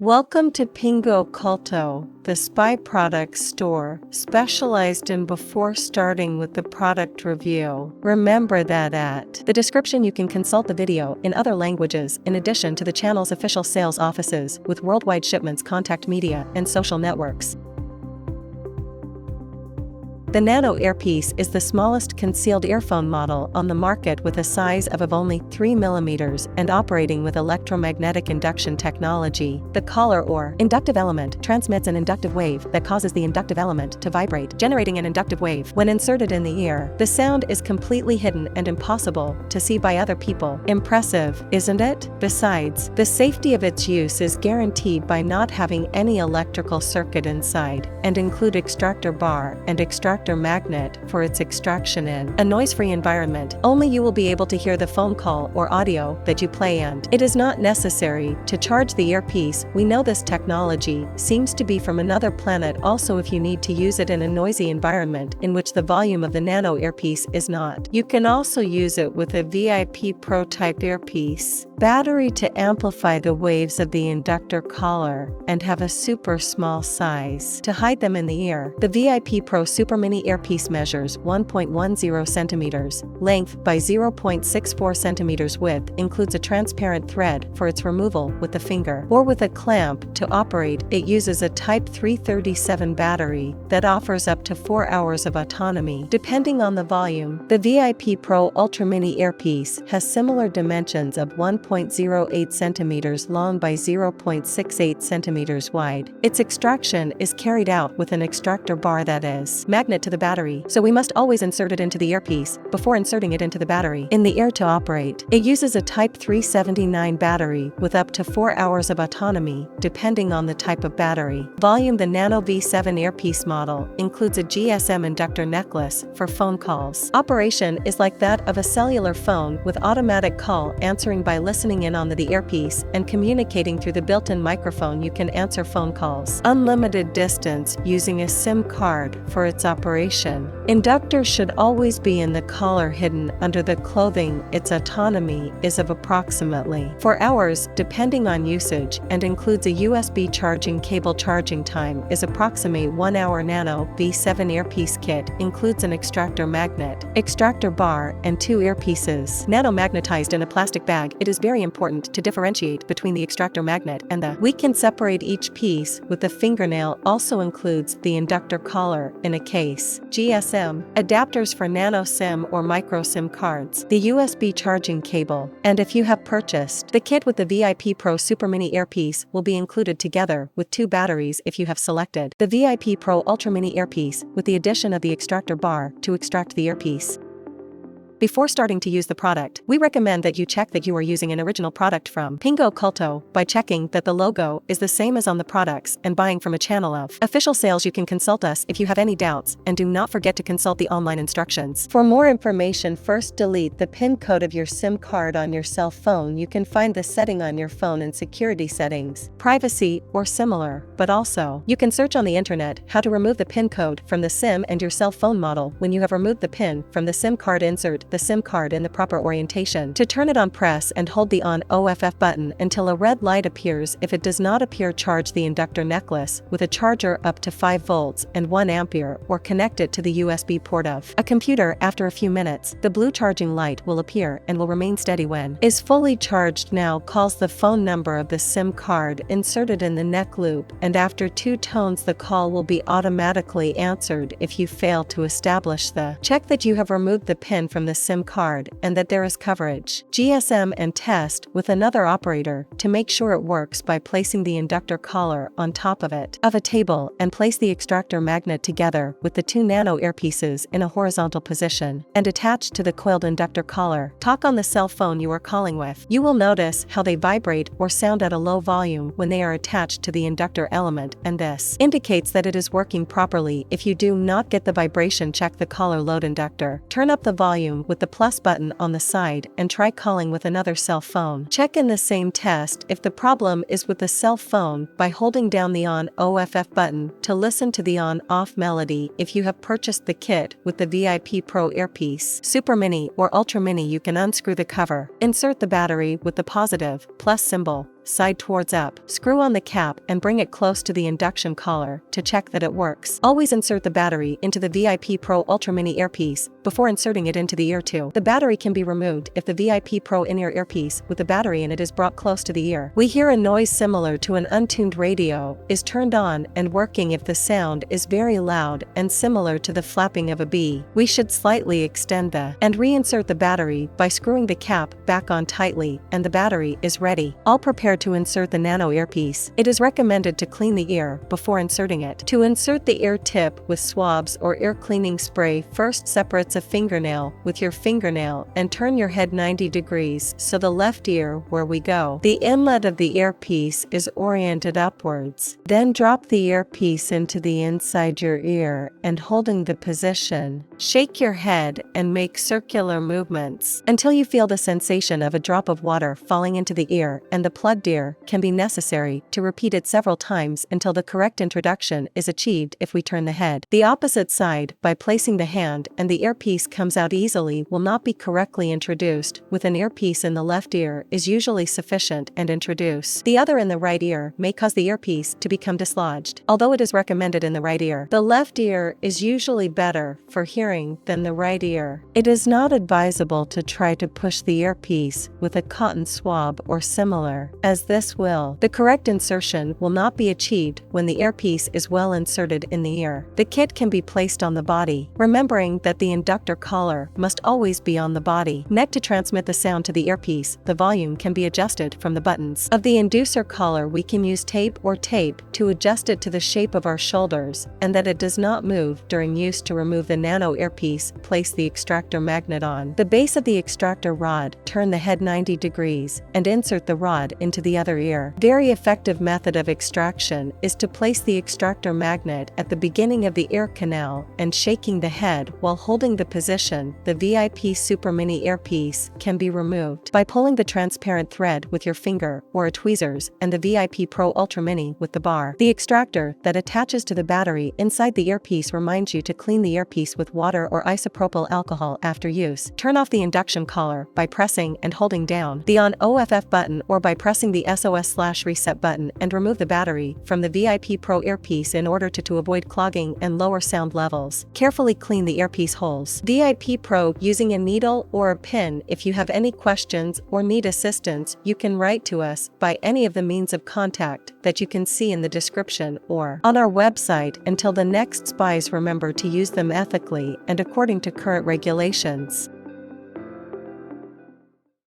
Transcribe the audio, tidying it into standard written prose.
Welcome to Pingo Culto, the spy products store specialized in before starting with the product review. Remember that at the description you can consult the video in other languages in addition to the channel's official sales offices with worldwide shipments, contact media, and social networks. The Nano earpiece is the smallest concealed earphone model on the market with a size of only 3 mm and operating with electromagnetic induction technology. The collar or inductive element transmits an inductive wave that causes the inductive element to vibrate, generating an inductive wave. When inserted in the ear, the sound is completely hidden and impossible to see by other people. Impressive, isn't it? Besides, the safety of its use is guaranteed by not having any electrical circuit inside, and include extractor bar and extractor magnet for its extraction in a noise-free environment. Only you will be able to hear the phone call or audio that you play, and it is not necessary to charge the earpiece. We know this technology seems to be from another planet. Also, if you need to use it in a noisy environment in which the volume of the Nano earpiece is not, you can also use it with a VIP Pro type earpiece. Battery to amplify the waves of the inductor collar and have a super small size to hide them in the ear. The VIP Pro Super Mini earpiece measures 1.10 centimeters length by 0.64 centimeters width, includes a transparent thread for its removal with the finger or with a clamp to operate. It uses a Type 337 battery that offers up to 4 hours of autonomy depending on the volume. The VIP Pro Ultra Mini earpiece has similar dimensions of 1.08 centimeters long by 0.68 centimeters wide. Its extraction is carried out with an extractor bar that is magnet to the battery, so we must always insert it into the earpiece before inserting it into the battery in the ear to operate. It uses a Type 379 battery with up to 4 hours of autonomy depending on the type of battery. Volume. The Nano V7 earpiece model includes a GSM inductor necklace for phone calls. Operation is like that of a cellular phone with automatic call answering by listening in on the earpiece and communicating through the built-in microphone. You can answer phone calls unlimited distance using a SIM card for its operation. Inductor should always be in the collar, hidden under the clothing. Its autonomy is of approximately 4 hours depending on usage and includes a USB charging cable. Charging time is approximately 1 hour. Nano V7 earpiece kit includes an extractor magnet, extractor bar, and 2 earpieces. Nano magnetized in a plastic bag. It is very important to differentiate between the extractor magnet and the. We can separate each piece with the fingernail. Also includes the inductor collar in a case. GSM adapters for nano SIM or micro SIM cards, the USB charging cable, and if you have purchased the kit with the VIP Pro Super Mini earpiece, will be included together with 2 batteries if you have selected the VIP Pro Ultra Mini earpiece with the addition of the extractor bar to extract the earpiece. Before starting to use the product, we recommend that you check that you are using an original product from Pingo Culto by checking that the logo is the same as on the products and buying from a channel of official sales. You can consult us if you have any doubts, and do not forget to consult the online instructions. For more information, first delete the PIN code of your SIM card on your cell phone. You can find the setting on your phone in security settings, privacy, or similar, but also you can search on the internet how to remove the PIN code from the SIM and your cell phone model. When you have removed the PIN from the SIM card, insert the SIM card in the proper orientation. To turn it on, press and hold the on OFF button until a red light appears. If it does not appear, charge the inductor necklace with a charger up to 5 volts and 1 ampere or connect it to the USB port of a computer. After a few minutes, the blue charging light will appear and will remain steady when is fully charged. Now calls the phone number of the SIM card inserted in the neck loop, and after 2 tones the call will be automatically answered. If you fail to establish the check that you have removed the PIN from the SIM card and that there is coverage. GSM and test with another operator to make sure it works by placing the inductor collar on top of a table and place the extractor magnet together with the 2 nano earpieces in a horizontal position and attached to the coiled inductor collar. Talk on the cell phone you are calling with. You will notice how they vibrate or sound at a low volume when they are attached to the inductor element, and this indicates that it is working properly. If you do not get the vibration, check the collar load inductor. Turn up the volume with the plus button on the side and try calling with another cell phone. Check in the same test if the problem is with the cell phone by holding down the on OFF button to listen to the on-off melody. If you have purchased the kit with the VIP Pro earpiece, Super Mini or Ultra Mini, you can unscrew the cover, insert the battery with the positive plus symbol, side towards up. Screw on the cap and bring it close to the induction collar to check that it works. Always insert the battery into the VIP Pro Ultra Mini earpiece before inserting it into the ear too. The battery can be removed if the VIP Pro in-ear earpiece with the battery in it is brought close to the ear. We hear a noise similar to an untuned radio is turned on and working if the sound is very loud and similar to the flapping of a bee. We should slightly extend and reinsert the battery by screwing the cap back on tightly, and the battery is ready. All prepared to insert the nano earpiece. It is recommended to clean the ear before inserting it. To insert the ear tip with swabs or ear cleaning spray, first separate a fingernail with your fingernail and turn your head 90 degrees so the left ear where we go. The inlet of the earpiece is oriented upwards. Then drop the earpiece into the inside your ear and holding the position, shake your head and make circular movements until you feel the sensation of a drop of water falling into the ear, and the plugged ear can be necessary to repeat it several times until the correct introduction is achieved. If we turn the head the opposite side by placing the hand and the earpiece comes out easily will not be correctly introduced. With an earpiece in the left ear is usually sufficient and introduce the other in the right ear may cause the earpiece to become dislodged. Although it is recommended in the right ear, the left ear is usually better for hearing than the right ear. It is not advisable to try to push the earpiece with a cotton swab or similar, as this will. The correct insertion will not be achieved when the earpiece is well inserted in the ear. The kit can be placed on the body, remembering that the inductor collar must always be on the body. Neck to transmit the sound to the earpiece, the volume can be adjusted from the buttons of the inducer collar. We can use tape to adjust it to the shape of our shoulders and that it does not move during use. To remove the nano earpiece, place the extractor magnet on the base of the extractor rod, turn the head 90 degrees, and insert the rod into the other ear. Very effective method of extraction is to place the extractor magnet at the beginning of the ear canal and shaking the head while holding the position. The VIP Super Mini earpiece can be removed by pulling the transparent thread with your finger or a tweezers, and the VIP Pro Ultra Mini with the bar. The extractor that attaches to the battery inside the earpiece reminds you to clean the earpiece with water or isopropyl alcohol after use. Turn off the induction collar by pressing and holding down the on/off button or by pressing the SOS/reset button, and remove the battery from the VIP Pro earpiece in order to avoid clogging and lower sound levels. Carefully clean the earpiece holes. VIP Pro using a needle or a pin. If you have any questions or need assistance, you can write to us by any of the means of contact that you can see in the description or on our website. Until the next spies, remember to use them ethically and according to current regulations.